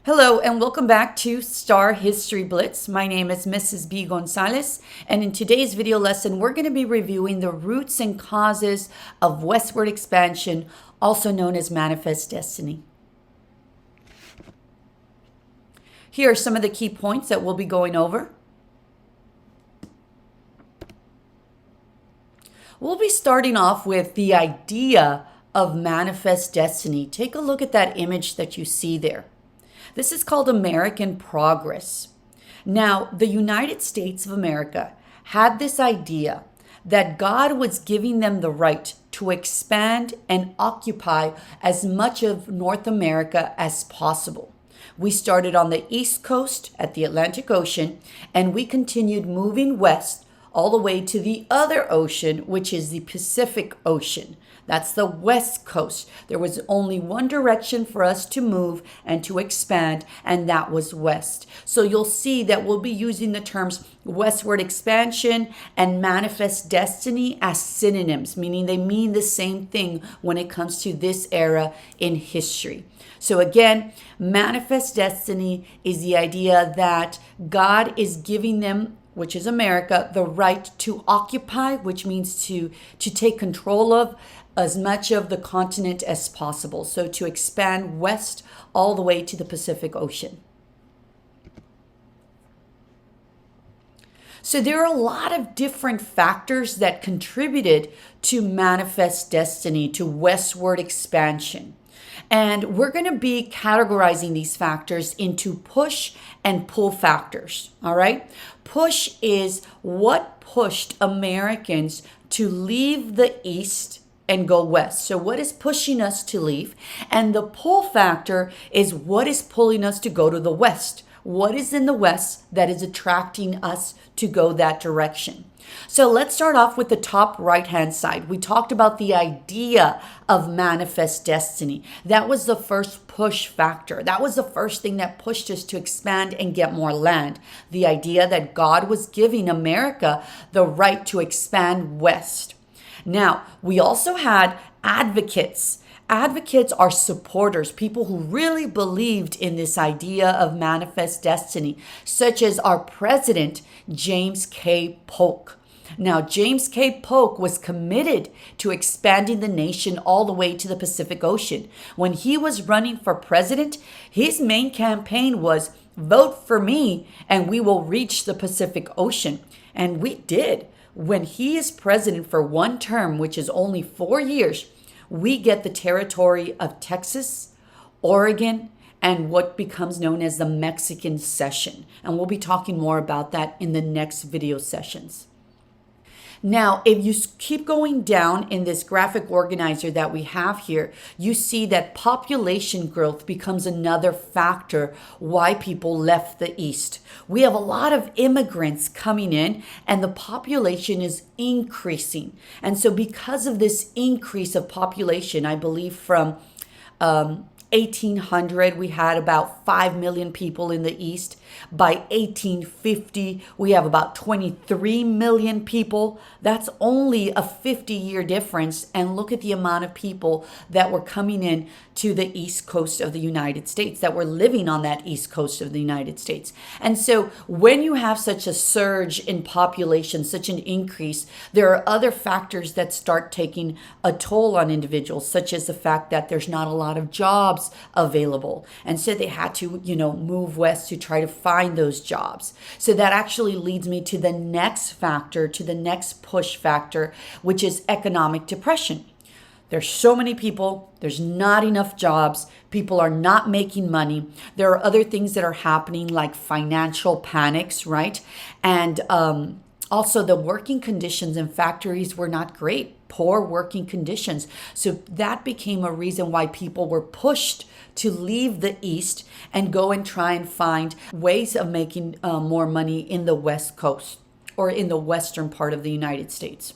Hello and welcome back to STAAR History Blitz. My name is Mrs. B. Gonzalez, and in today's video lesson, we're going to be reviewing the roots and causes of westward expansion, also known as manifest destiny. Here are some of the key points that we'll be going over. We'll be starting off with the idea of manifest destiny. Take a look at that image that you see there. This is called American progress. Now, the United States of America had this idea that God was giving them the right to expand and occupy as much of North America as possible. We started on the East Coast at the Atlantic Ocean, and we continued moving west all the way to the other ocean, which is the Pacific Ocean. That's the West Coast. There was only one direction for us to move and to expand, and that was west. So you'll see that we'll be using the terms westward expansion and manifest destiny as synonyms, meaning they mean the same thing when it comes to this era in history. So again, manifest destiny is the idea that God is giving them, which is America, the right to occupy, which means to take control of as much of the continent as possible. So to expand west all the way to the Pacific Ocean. So there are a lot of different factors that contributed to manifest destiny, to westward expansion. And we're going to be categorizing these factors into push and pull factors, all right? Push is what pushed Americans to leave the East and go west. So what is pushing us to leave? And the pull factor is what is pulling us to go to the west. What is in the west that is attracting us to go that direction? So let's start off with the top right-hand side. We talked about the idea of manifest destiny. That was the first push factor. That was the first thing that pushed us to expand and get more land. The idea that God was giving America the right to expand west. Now, we also had advocates. Advocates are supporters, people who really believed in this idea of manifest destiny, such as our president, James K. Polk. Now, James K. Polk was committed to expanding the nation all the way to the Pacific Ocean. When he was running for president, his main campaign was, "Vote for me and we will reach the Pacific Ocean." And we did. When he is president for one term, which is only 4 years, we get the territory of Texas, Oregon, and what becomes known as the Mexican Cession. And we'll be talking more about that in the next video sessions. Now, if you keep going down in this graphic organizer that we have here, you see that population growth becomes another factor why people left the East. We have a lot of immigrants coming in and the population is increasing. And so because of this increase of population, I believe from 1800, we had about 5 million people in the East. By 1850, we have about 23 million people. That's only a 50-year difference. And look at the amount of people that were coming in to the East Coast of the United States, that were living on that East Coast of the United States. And so when you have such a surge in population, such an increase, there are other factors that start taking a toll on individuals, such as the fact that there's not a lot of jobs available. And so they had to, move west to try to find those jobs. So that actually leads me to the next factor, to the next push factor, which is economic depression. There's so many people, there's not enough jobs, people are not making money. There are other things that are happening like financial panics, right? And also the working conditions in factories were not great, poor working conditions. So that became a reason why people were pushed to leave the East and go and try and find ways of making more money in the West Coast or in the western part of the United States.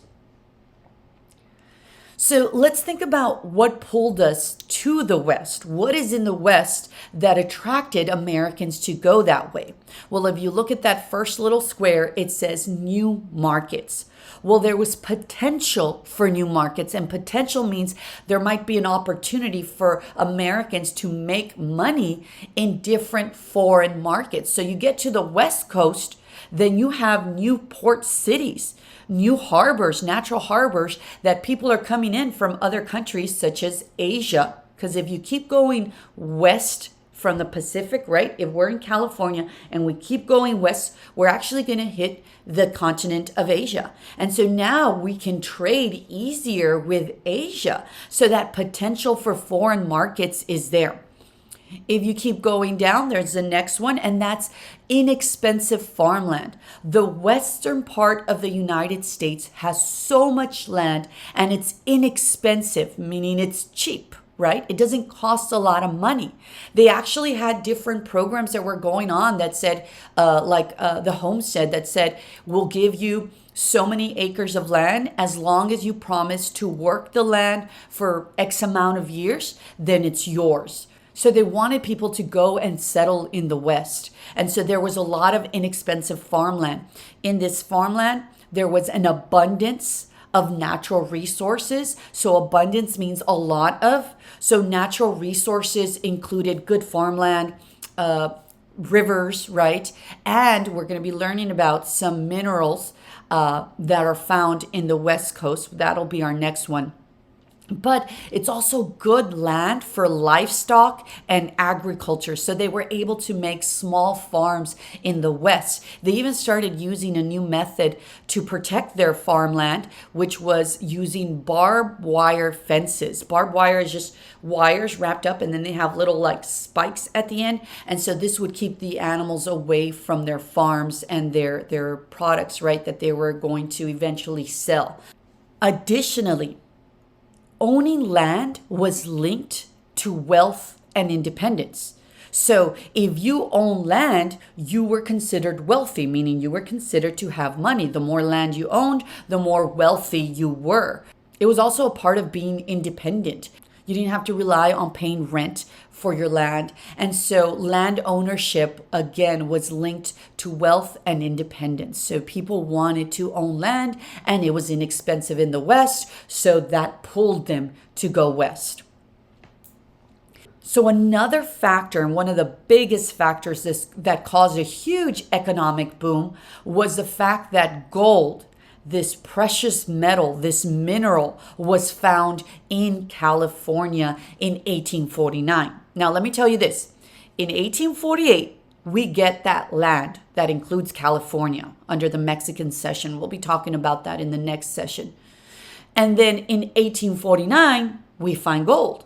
So let's think about what pulled us to the West. What is in the West that attracted Americans to go that way? Well, if you look at that first little square, it says new markets. Well, there was potential for new markets, and potential means there might be an opportunity for Americans to make money in different foreign markets. So you get to the West Coast, then you have new port cities, new harbors, natural harbors that people are coming in from other countries such as Asia. Because if you keep going west from the Pacific, right? If we're in California and we keep going west, we're actually going to hit the continent of Asia. And so now we can trade easier with Asia. So that potential for foreign markets is there. If you keep going down, there's the next one, and that's inexpensive farmland. The western part of the United States has so much land and it's inexpensive, meaning it's cheap, right? It doesn't cost a lot of money. They actually had different programs that were going on that said, the homestead that said, we'll give you so many acres of land as long as you promise to work the land for X amount of years, then it's yours. So they wanted people to go and settle in the West. And so there was a lot of inexpensive farmland. In this farmland, there was an abundance of natural resources. So abundance means a lot of. So natural resources included good farmland, rivers, right? And we're going to be learning about some minerals that are found in the West Coast. That'll be our next one. But it's also good land for livestock and agriculture. So they were able to make small farms in the West. They even started using a new method to protect their farmland, which was using barbed wire fences. Barbed wire is just wires wrapped up, and then they have little like spikes at the end. And so this would keep the animals away from their farms and their products, right, that they were going to eventually sell. Additionally, owning land was linked to wealth and independence. So if you own land, you were considered wealthy, meaning you were considered to have money. The more land you owned, the more wealthy you were. It was also a part of being independent. You didn't have to rely on paying rent for your land. And so land ownership, again, was linked to wealth and independence. So people wanted to own land, and it was inexpensive in the West, so that pulled them to go west. So another factor, and one of the biggest factors that caused a huge economic boom, was the fact that gold, this precious metal, this mineral, was found in California in 1849. Now, let me tell you this. In 1848, we get that land that includes California under the Mexican cession. We'll be talking about that in the next session. And then in 1849, we find gold.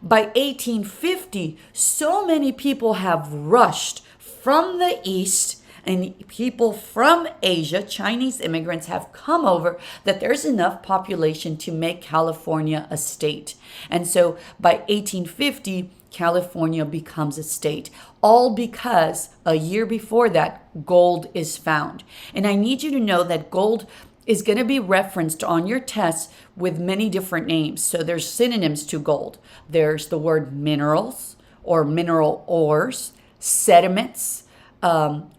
By 1850, so many people have rushed from the East, and people from Asia, Chinese immigrants, have come over that there's enough population to make California a state. And so by 1850, California becomes a state, all because a year before that, gold is found. And I need you to know that gold is going to be referenced on your test with many different names. So there's synonyms to gold. There's the word minerals or mineral ores, sediments,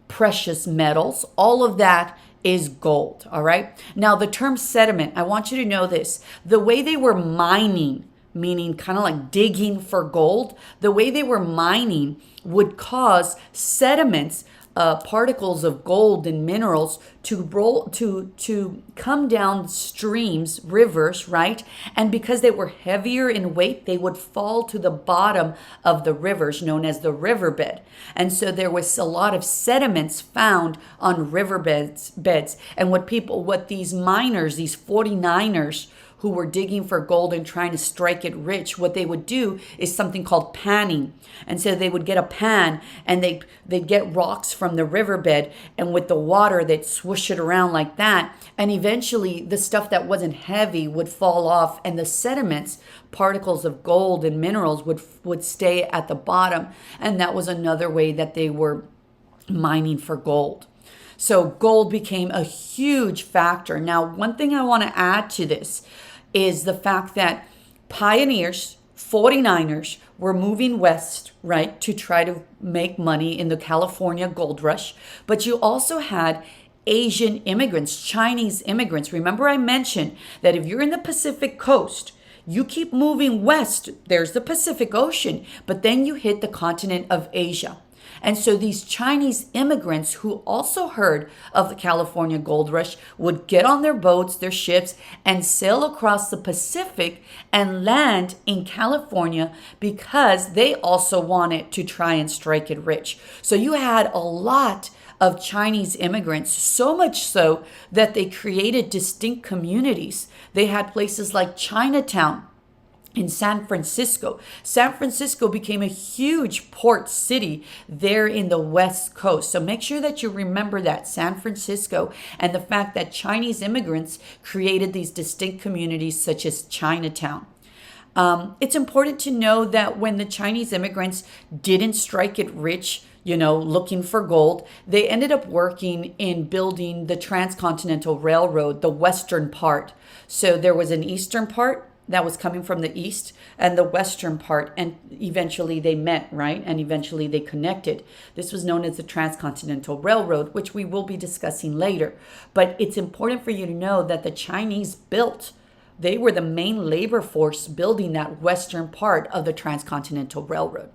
precious metals. All of that is gold, all right? Now, the term sediment, I want you to know this. The way they were mining, meaning kind of like digging for gold, the way they were mining would cause sediments, particles of gold and minerals to come down streams, rivers, right? And because they were heavier in weight, they would fall to the bottom of the rivers, known as the riverbed. And so there was a lot of sediments found on riverbeds. And what these miners, these 49ers, who were digging for gold and trying to strike it rich, what they would do is something called panning. And so they would get a pan and they'd get rocks from the riverbed, and with the water, they'd swoosh it around like that. And eventually the stuff that wasn't heavy would fall off, and the sediments, particles of gold and minerals, would stay at the bottom. And that was another way that they were mining for gold. So gold became a huge factor. Now, one thing I want to add to this, is the fact that pioneers, 49ers, were moving west, right, to try to make money in the California gold rush. But you also had Asian immigrants, Chinese immigrants. Remember, I mentioned that if you're in the Pacific coast, you keep moving west, there's the Pacific Ocean, but then you hit the continent of Asia. And so these Chinese immigrants who also heard of the California gold rush would get on their boats, their ships, and sail across the Pacific and land in California because they also wanted to try and strike it rich. So you had a lot of Chinese immigrants, so much so that they created distinct communities. They had places like Chinatown in San Francisco. San Francisco became a huge port city there in the West Coast. So make sure that you remember that, San Francisco, and the fact that Chinese immigrants created these distinct communities such as Chinatown. It's important to know that when the Chinese immigrants didn't strike it rich, looking for gold, they ended up working in building the Transcontinental Railroad, the western part. So there was an eastern part that was coming from the east and the western part, and eventually they met, right? And eventually they connected. This was known as the Transcontinental Railroad, which we will be discussing later. But it's important for you to know that the Chinese they were the main labor force building that western part of the Transcontinental Railroad.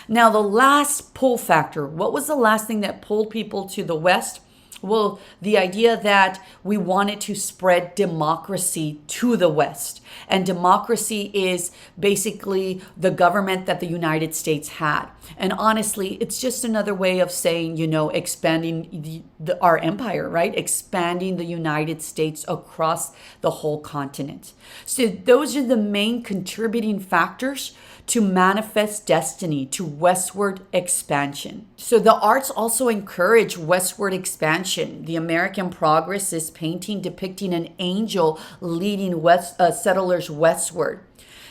Now, the last pull factor, what was the last thing that pulled people to the West? Well, the idea that we wanted to spread democracy to the West. And democracy is basically the government that the United States had. And honestly, it's just another way of saying, expanding our empire, right? Expanding the United States across the whole continent. So those are the main contributing factors to manifest destiny, to westward expansion. So the arts also encourage westward expansion. The American Progress is painting depicting an angel leading settlers westward.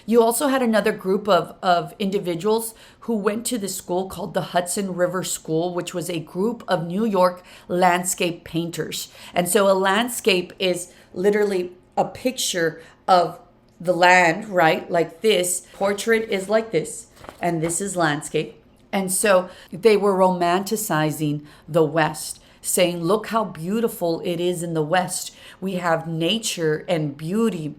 You also had another group of individuals who went to the school called the Hudson River School, which was a group of New York landscape painters. And so a landscape is literally a picture of the land, right? Like this portrait is like this, and this is landscape. And so they were romanticizing the West, saying, look how beautiful it is in the West. We have nature and beauty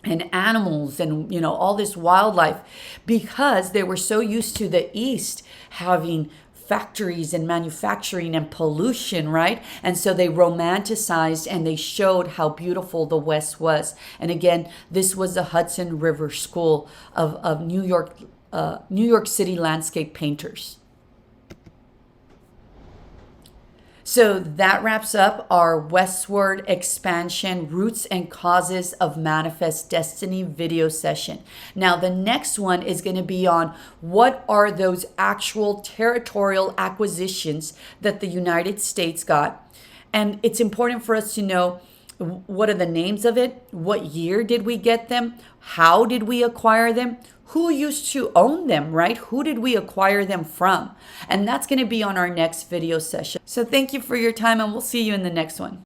and animals and, all this wildlife, because they were so used to the East having factories and manufacturing and pollution, right? And so they romanticized and they showed how beautiful the West was. And again, this was the Hudson River School of New York City landscape painters. So that wraps up our Westward Expansion Roots and Causes of Manifest Destiny video session. Now, the next one is going to be on what are those actual territorial acquisitions that the United States got. And it's important for us to know what are the names of it, what year did we get them, how did we acquire them, who used to own them, right? Who did we acquire them from? And that's going to be on our next video session. So thank you for your time, and we'll see you in the next one.